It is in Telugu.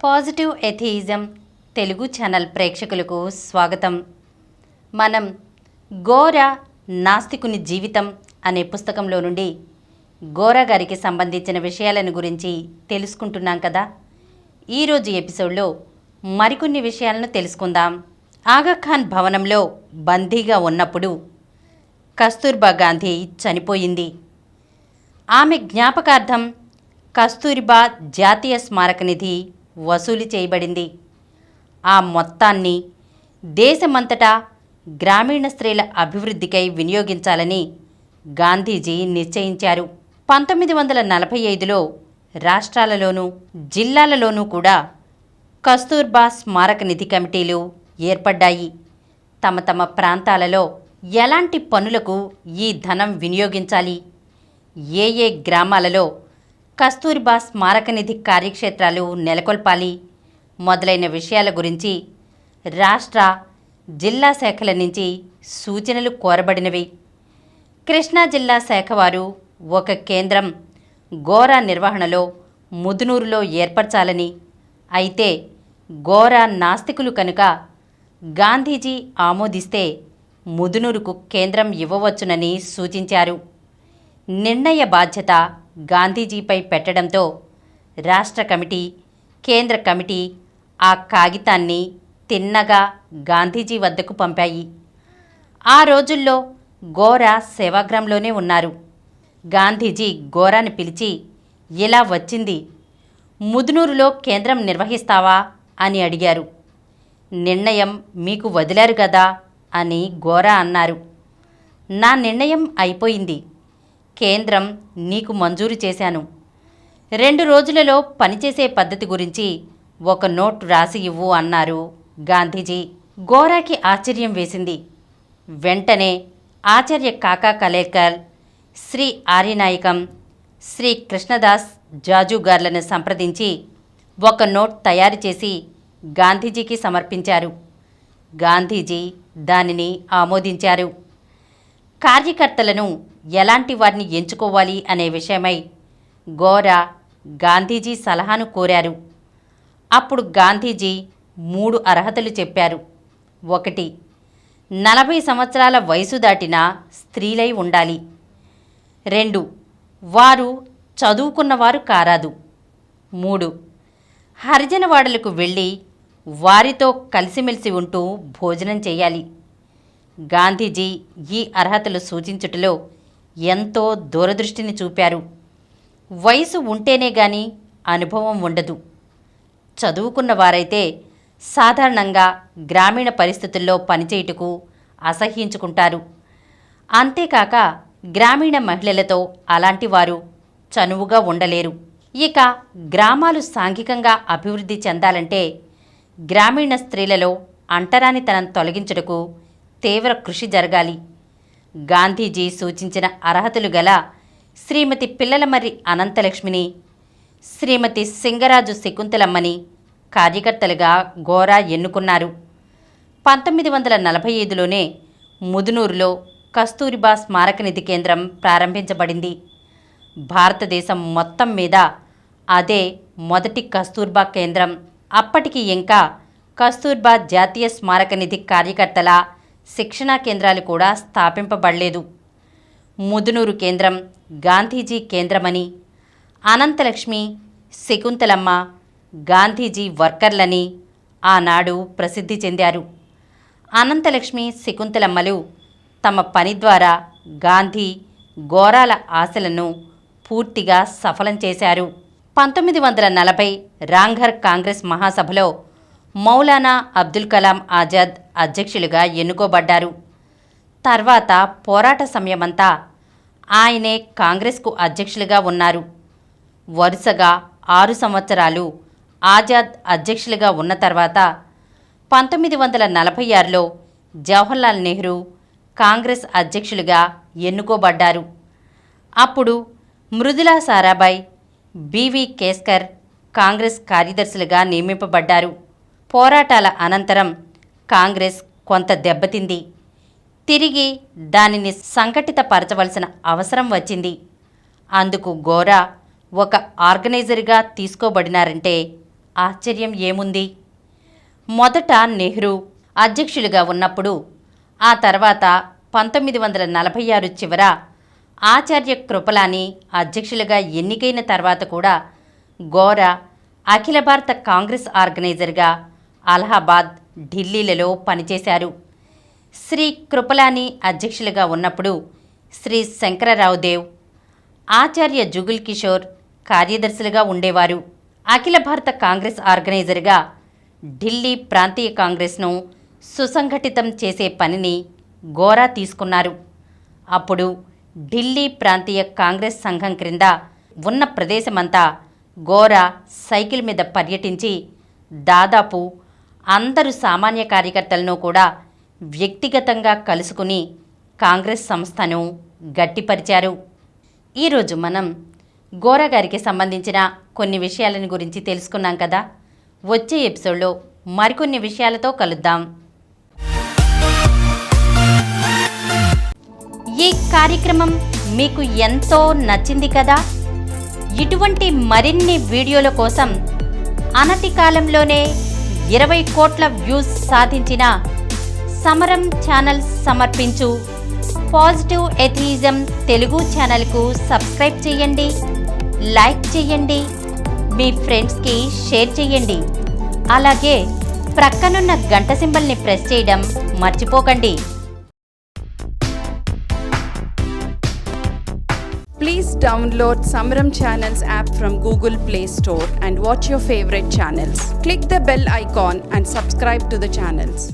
పాజిటివ్ ఎథియిజం తెలుగు ఛానల్ ప్రేక్షకులకు స్వాగతం. మనం గోరా నాస్తికుని జీవితం అనే పుస్తకంలో నుండి గోరా గారికి సంబంధించిన విషయాలను గురించి తెలుసుకుంటున్నాం కదా. ఈరోజు ఎపిసోడ్లో మరికొన్ని విషయాలను తెలుసుకుందాం. ఆగాఖాన్ భవనంలో బందీగా ఉన్నప్పుడు కస్తూర్బా గాంధీ చనిపోయింది. ఆమె జ్ఞాపకార్థం కస్తూరిబా జాతీయ స్మారక నిధి వసూలు చేయబడింది. ఆ మొత్తాన్ని దేశమంతటా గ్రామీణ స్త్రీల అభివృద్ధికై వినియోగించాలని గాంధీజీ నిశ్చయించారు. 1945లో రాష్ట్రాలలోనూ జిల్లాలలోనూ కూడా కస్తూర్బా స్మారక నిధి కమిటీలు ఏర్పడ్డాయి. తమ తమ ప్రాంతాలలో ఎలాంటి పనులకు ఈ ధనం వినియోగించాలి, ఏ గ్రామాలలో కస్తూర్బా స్మారక నిధి కార్యక్షేత్రాలు నెలకొల్పాలి మొదలైన విషయాల గురించి రాష్ట్ర జిల్లా శాఖల నుంచి సూచనలు కోరబడినవి. కృష్ణా జిల్లా శాఖ వారు ఒక కేంద్రం గోరా నిర్వహణలో ముదునూరులో ఏర్పరచాలని, అయితే గోరా నాస్తికులు కనుక గాంధీజీ ఆమోదిస్తే ముదునూరుకు కేంద్రం ఇవ్వవచ్చునని సూచించారు. నిర్ణయ బాధ్యత గాంధీజీపై పెట్టడంతో రాష్ట్ర కమిటీ, కేంద్ర కమిటీ ఆ కాగితాన్ని తిన్నగా గాంధీజీ వద్దకు పంపాయి. ఆ రోజుల్లో గోరా సేవాగ్రాంలోనే ఉన్నారు. గాంధీజీ గోరాని పిలిచి, ఇలా వచ్చింది, ముదునూరులో కేంద్రం నిర్వహిస్తావా అని అడిగారు. నిర్ణయం మీకు వదిలారు కదా అని గోరా అన్నారు. నా నిర్ణయం అయిపోయింది, కేంద్రం నీకు మంజూరు చేశాను. 2 రోజులలో పనిచేసే పద్ధతి గురించి ఒక నోట్ రాసి ఇవ్వు అన్నారు గాంధీజీ. గోరాకి ఆశ్చర్యం వేసింది. వెంటనే ఆచార్య కాకా కలేకర్, శ్రీ ఆర్యనాయకం, శ్రీ కృష్ణదాస్ జాజుగార్లను సంప్రదించి ఒక నోట్ తయారు చేసి గాంధీజీకి సమర్పించారు. గాంధీజీ దానిని ఆమోదించారు. కార్యకర్తలను ఎలాంటి వారిని ఎంచుకోవాలి అనే విషయమై గోరా గాంధీజీ సలహాను కోరారు. అప్పుడు గాంధీజీ 3 అర్హతలు చెప్పారు. 1. 40 సంవత్సరాల వయసు దాటిన స్త్రీలై ఉండాలి. 2. వారు చదువుకున్నవారు కారాదు. 3. హరిజనవాడలకు వెళ్ళి వారితో కలిసిమెలిసి ఉంటూ భోజనం చేయాలి. గాంధీజీ ఈ అర్హతలు సూచించుటలో ఎంతో దూరదృష్టిని చూపారు. వయసు ఉంటేనే గాని అనుభవం ఉండదు. చదువుకున్న వారైతే సాధారణంగా గ్రామీణ పరిస్థితుల్లో పనిచేయుటకు అసహ్యించుకుంటారు. అంతేకాక గ్రామీణ మహిళలతో అలాంటి వారు చనువుగా ఉండలేరు. ఇక గ్రామాలు సాంఘికంగా అభివృద్ధి చెందాలంటే గ్రామీణ స్త్రీలలో అంటరానితనం తొలగించుటకు తీవ్ర కృషి జరగాలి. గాంధీజీ సూచించిన అర్హతలు గల శ్రీమతి పిల్లలమర్రి అనంతలక్ష్మిని, శ్రీమతి సింగరాజు శకుంతలమ్మని కార్యకర్తలుగా గోరా ఎన్నుకున్నారు. 1945లోనే ముదునూరులో కస్తూరిబా స్మారక నిధి కేంద్రం ప్రారంభించబడింది. భారతదేశం మొత్తం మీద అదే మొదటి కస్తూర్బా కేంద్రం. అప్పటికి ఇంకా కస్తూర్బా జాతీయ స్మారక నిధి కార్యకర్తల శిక్షణా కేంద్రాలు కూడా స్థాపింపబడలేదు. ముదునూరు కేంద్రం గాంధీజీ కేంద్రమని, అనంతలక్ష్మి, శకుంతలమ్మ గాంధీజీ వర్కర్లని ఆనాడు ప్రసిద్ధి చెందారు. అనంతలక్ష్మి, శకుంతలమ్మలు తమ పని ద్వారా గాంధీ, గోరాల ఆశలను పూర్తిగా సఫలం చేశారు. 1940 రాంఘర్ కాంగ్రెస్ మహాసభలో మౌలానా అబ్దుల్ కలాం ఆజాద్ అధ్యక్షులుగా ఎన్నుకోబడ్డారు. తర్వాత పోరాట సమయమంతా ఆయనే కాంగ్రెస్కు అధ్యక్షులుగా ఉన్నారు. వరుసగా 6 సంవత్సరాలు ఆజాద్ అధ్యక్షులుగా ఉన్న తర్వాత 1946లో జవహర్లాల్ నెహ్రూ కాంగ్రెస్ అధ్యక్షులుగా ఎన్నుకోబడ్డారు. అప్పుడు మృదులా సారాభాయ్, బివి కేస్కర్ కాంగ్రెస్ కార్యదర్శులుగా నియమింపబడ్డారు. పోరాటాల అనంతరం కాంగ్రెస్ కొంత దెబ్బతింది. తిరిగి దానిని సంఘటితపరచవలసిన అవసరం వచ్చింది. అందుకు గోరా ఒక ఆర్గనైజర్గా తీసుకోబడినారంటే ఆశ్చర్యం ఏముంది? మొదట నెహ్రూ అధ్యక్షులుగా ఉన్నప్పుడు, ఆ తర్వాత 1946 చివర ఆచార్య కృపలాని అధ్యక్షులుగా ఎన్నికైన తర్వాత కూడా గోరా అఖిల భారత కాంగ్రెస్ ఆర్గనైజర్గా అలహాబాద్, ఢిల్లీలలో పనిచేశారు. శ్రీ కృపలాని అధ్యక్షులుగా ఉన్నప్పుడు శ్రీ శంకరరావు దేవ్, ఆచార్య జుగుల్ కిషోర్ కార్యదర్శులుగా ఉండేవారు. అఖిల భారత కాంగ్రెస్ ఆర్గనైజర్గా ఢిల్లీ ప్రాంతీయ కాంగ్రెస్ను సుసంఘటితం చేసే పనిని గోరా తీసుకున్నారు. అప్పుడు ఢిల్లీ ప్రాంతీయ కాంగ్రెస్ సంఘం క్రింద ఉన్న ప్రదేశమంతా గోరా సైకిల్ మీద పర్యటించి దాదాపు అందరు సామాన్య కార్యకర్తలను కూడా వ్యక్తిగతంగా కలుసుకుని కాంగ్రెస్ సంస్థను గట్టిపరిచారు. ఈరోజు మనం గోరా గారికి సంబంధించిన కొన్ని విషయాలను గురించి తెలుసుకున్నాం కదా. వచ్చే ఎపిసోడ్లో మరికొన్ని విషయాలతో కలుద్దాం. ఈ కార్యక్రమం మీకు ఎంతో నచ్చింది కదా. ఇటువంటి మరిన్ని వీడియోల కోసం అనతి కాలంలోనే 20 కోట్ల వ్యూస్ సాధించిన సమరం ఛానల్ సమర్పించు పాజిటివ్ ఎథియిజం తెలుగు ఛానల్కు సబ్స్క్రైబ్ చేయండి, లైక్ చేయండి, మీ ఫ్రెండ్స్కి షేర్ చేయండి. అలాగే ప్రక్కనున్న గంట సింబల్ని ప్రెస్ చేయడం మర్చిపోకండి. Please download Samaram Channels app from Google Play Store and watch your favorite channels. Click the bell icon and subscribe to the channels.